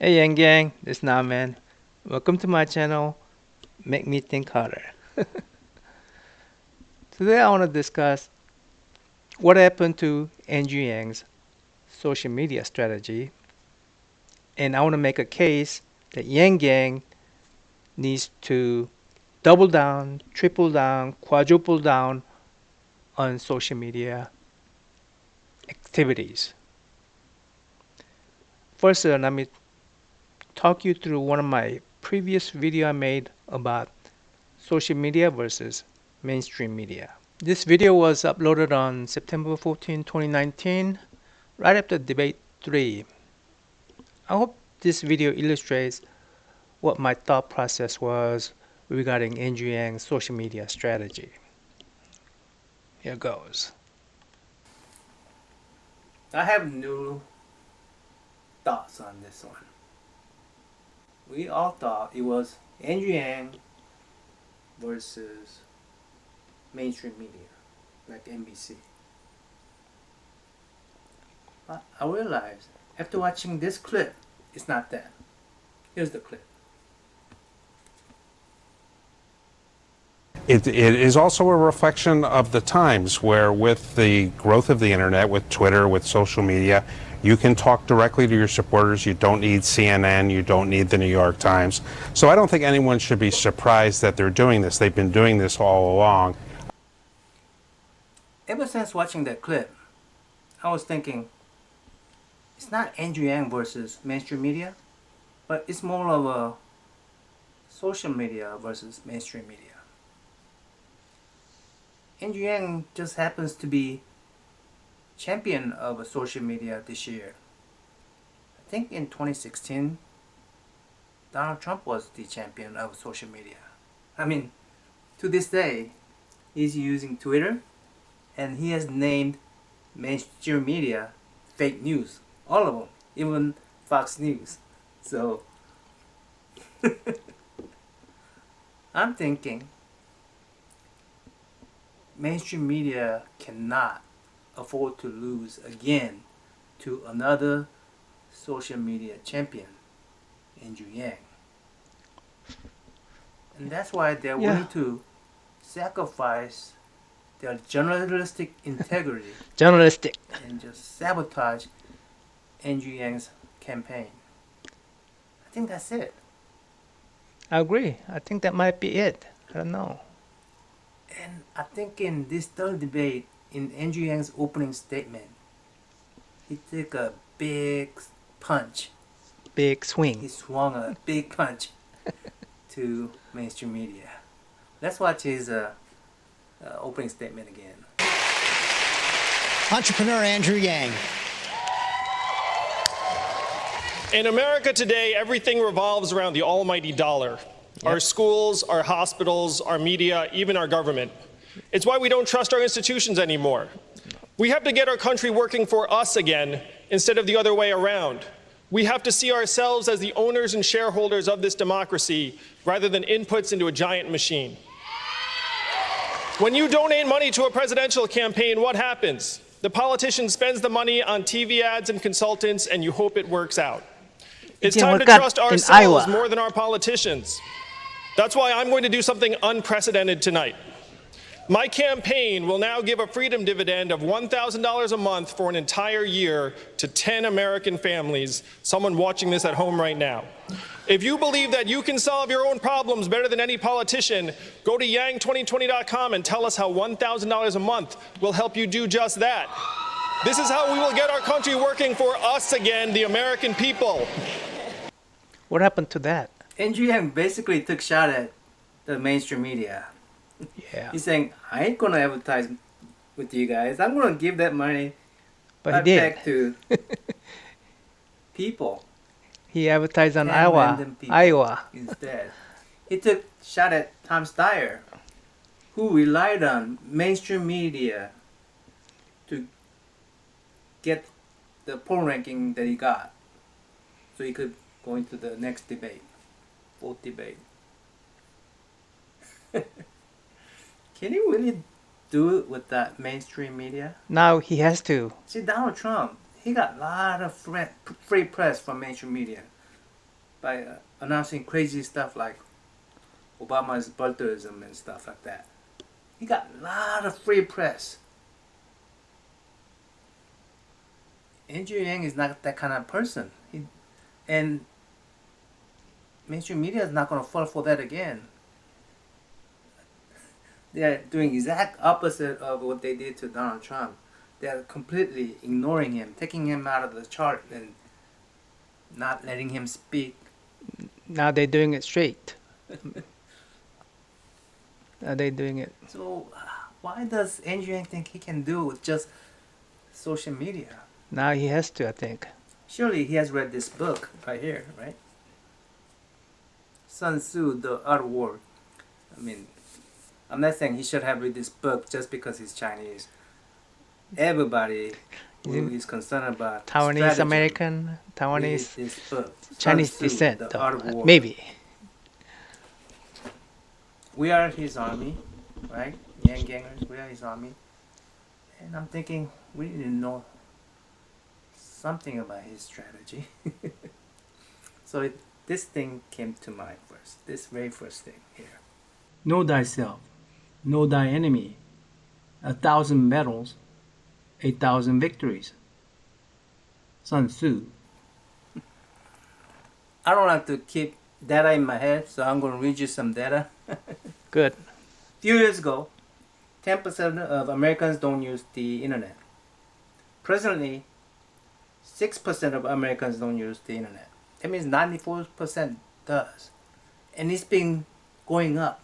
Hey Yang Gang, this is Naman. Welcome to my channel, Make Me Think Harder. Today I want to discuss what happened to Andrew Yang's social media strategy, and I want to make a case that Yang Gang needs to double down, triple down, quadruple down on social media activities. First, let me talk you through one of my previous video I made about social media versus mainstream media. This video was uploaded on September 14, 2019, right after debate 3. I hope this video illustrates what my thought process was regarding Andrew Yang's social media strategy. Here goes. I have new thoughts on this one. We all thought it was Andrew Yang versus mainstream media, like NBC. But I realized after watching this clip, it's not that. Here's the clip. It is also a reflection of the times where with the growth of the internet, with Twitter, with social media, you can talk directly to your supporters. You don't need CNN, you don't need the New York Times. So I don't think anyone should be surprised that they're doing this. They've been doing this all along. Ever since watching that clip, I was thinking, it's not Andrew Yang versus mainstream media, but it's more of a social media versus mainstream media. Andrew Yang just happens to be champion of social media this year. I think in 2016, Donald Trump was the champion of social media. I mean, to this day, he's using Twitter, and he has named mainstream media fake news. All of them, even Fox News. So, I'm thinking, mainstream media cannot afford to lose again to another social media champion, Andrew Yang. And that's why they're willing to sacrifice their journalistic integrity and just sabotage Andrew Yang's campaign. I think that's it. I agree. I think that might be it. I don't know. And I think in this third debate, in Andrew Yang's opening statement, he took a big punch. Big swing. He swung a big punch to mainstream media. Let's watch his opening statement again. Entrepreneur Andrew Yang. In America today, everything revolves around the almighty dollar. Our schools, our hospitals, our media, even our government. It's why we don't trust our institutions anymore. We have to get our country working for us again instead of the other way around. We have to see ourselves as the owners and shareholders of this democracy rather than inputs into a giant machine. When you donate money to a presidential campaign, what happens? The politician spends the money on TV ads and consultants, and you hope it works out. It's time to trust ourselves more than our politicians. That's why I'm going to do something unprecedented tonight. My campaign will now give a freedom dividend of $1,000 a month for an entire year to 10 American families, someone watching this at home right now. If you believe that you can solve your own problems better than any politician, go to yang2020.com and tell us how $1,000 a month will help you do just that. This is how we will get our country working for us again, the American people. What happened to that? Andrew Yang basically took a shot at the mainstream media. Yeah. He's saying, I ain't gonna advertise with you guys. I'm gonna give that money back to people. He advertised on Iowa instead. He took a shot at Tom Steyer, who relied on mainstream media to get the poll ranking that he got, so he could go into the next debate, fourth debate. Can he really do it with that mainstream media? Now he has to. See, Donald Trump, he got a lot of free press from mainstream media. by announcing crazy stuff like Obama's birtherism and stuff like that. He got a lot of free press. Andrew Yang is not that kind of person. And mainstream media is not going to fall for that again. They're doing exact opposite of what they did to Donald Trump. They're completely ignoring him, taking him out of the chart and not letting him speak. Now they're doing it straight. Now they're doing it. So why does Andrew Yang think he can do with just social media? Now he has to, I think. Surely he has read this book right here, right? Sun Tzu, The Art of War. I mean, I'm not saying he should have read this book just because he's Chinese. Everybody who is concerned about Taiwanese American, Taiwanese, this book, Chinese Tzu, descent, The Art of War. maybe. We are his army, right? Yang Gangers, we are his army. And I'm thinking we need to know something about his strategy. So this thing came to mind first, this very first thing here. Know thyself, know thy enemy. 1,000 battles, 8,000 victories. Sun Tzu. I don't like to keep data in my head, so I'm going to read you some data. Good. A few years ago, 10% of Americans don't use the internet. Presently, 6% of Americans don't use the internet. That means 94% does. And it's been going up.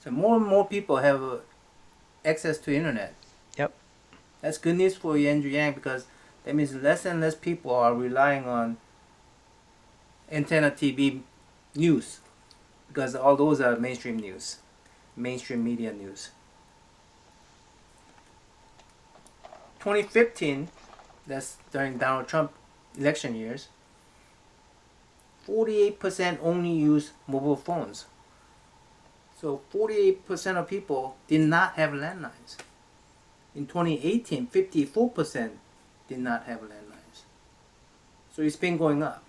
So more and more people have access to internet. Yep. That's good news for Andrew Yang, because that means less and less people are relying on antenna TV news, because all those are mainstream news, mainstream media news. 2015, that's during Donald Trump election years, 48% only use mobile phones. So 48% of people did not have landlines. In 2018, 54% did not have landlines. So it's been going up.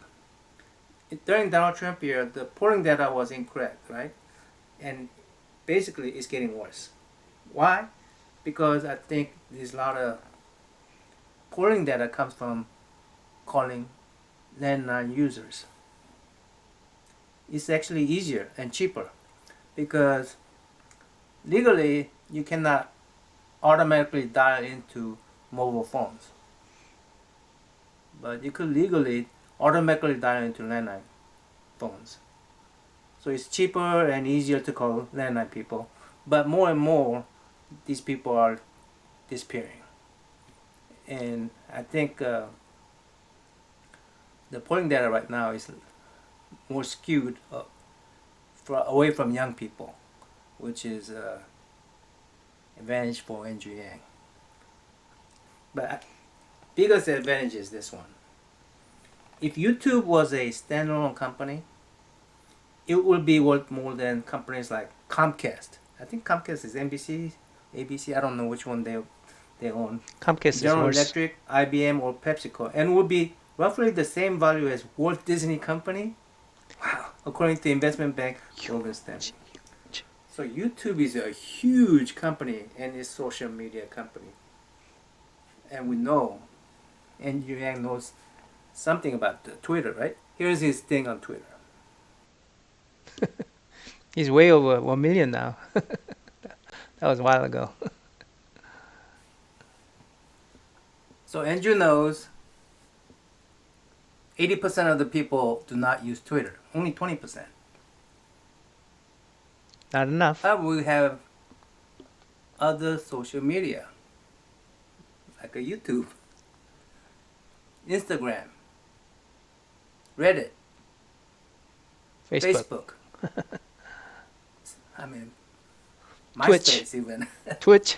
During Donald Trump year, the polling data was incorrect, right? And basically it's getting worse. Why? Because I think there's a lot of polling data comes from calling landline users. It's actually easier and cheaper, because legally you cannot automatically dial into mobile phones, but you could legally automatically dial into landline phones. So it's cheaper and easier to call landline people, but more and more these people are disappearing. And I think the polling data right now is more skewed away from young people, which is advantage for Andrew Yang. But biggest advantage is this one. If YouTube was a standalone company, it would be worth more than companies like Comcast. I think Comcast is NBC, ABC. I don't know which one they own. Comcast General is worse. Electric, IBM, or PepsiCo, and would be roughly the same value as Walt Disney Company. Wow, according to investment bank Morgan Stanley. So YouTube is a huge company, and it's a social media company. And we know, and Andrew Yang knows something about Twitter, right? Here's his thing on Twitter. He's way over 1 million now. That was a while ago. So Andrew knows 80% of the people do not use Twitter, only 20%. Not enough. But we have other social media, like a YouTube, Instagram, Reddit, Facebook. I mean, Twitch. MySpace even. Twitch.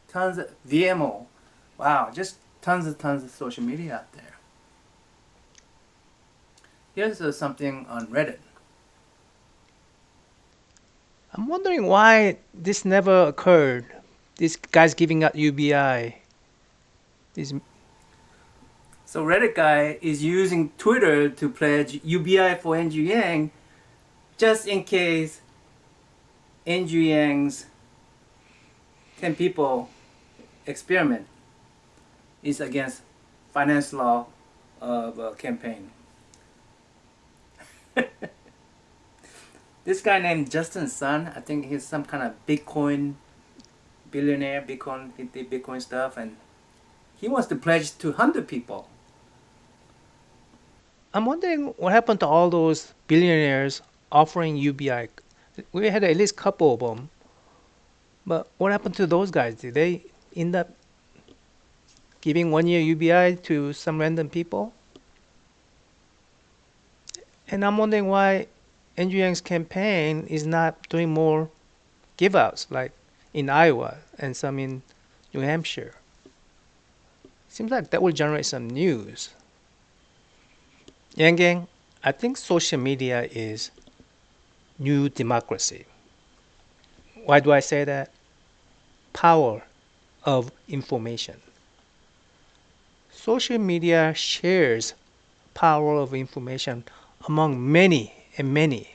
Tons of VMO. Wow, just tons of social media out there. Here's something on Reddit. I'm wondering why this never occurred. These guys giving out UBI. These So Reddit guy is using Twitter to pledge UBI for Andrew Yang just in case Andrew Yang's 10 people experiment is against finance law of a campaign. This guy named Justin Sun, I think he's some kind of Bitcoin billionaire, he did Bitcoin stuff, and he wants to pledge to 100 people. I'm wondering what happened to all those billionaires offering UBI. We had at least a couple of them. But what happened to those guys? Did they end up giving 1 year UBI to some random people? And I'm wondering why Andrew Yang's campaign is not doing more give-outs like in Iowa and some in New Hampshire. Seems like that will generate some news. Yang Gang, I think social media is new democracy. Why do I say that? Power of information. Social media shares power of information among many and many.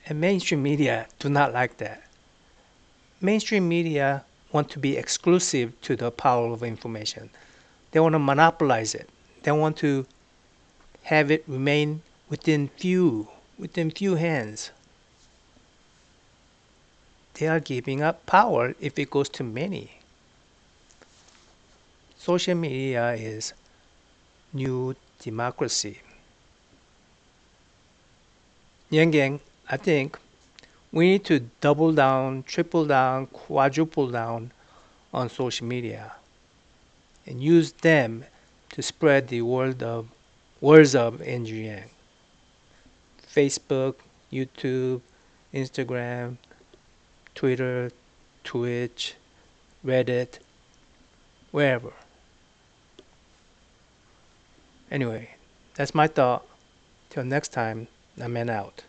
And mainstream media do not like that. Mainstream media want to be exclusive to the power of information. They want to monopolize it. They want to have it remain within few hands. They are giving up power if it goes to many. Social media is new democracy. Yang Gang, I think we need to double down, triple down, quadruple down on social media and use them to spread the words of Andrew Yang. Facebook, YouTube, Instagram, Twitter, Twitch, Reddit, wherever. Anyway, that's my thought. Till next time, I'm out.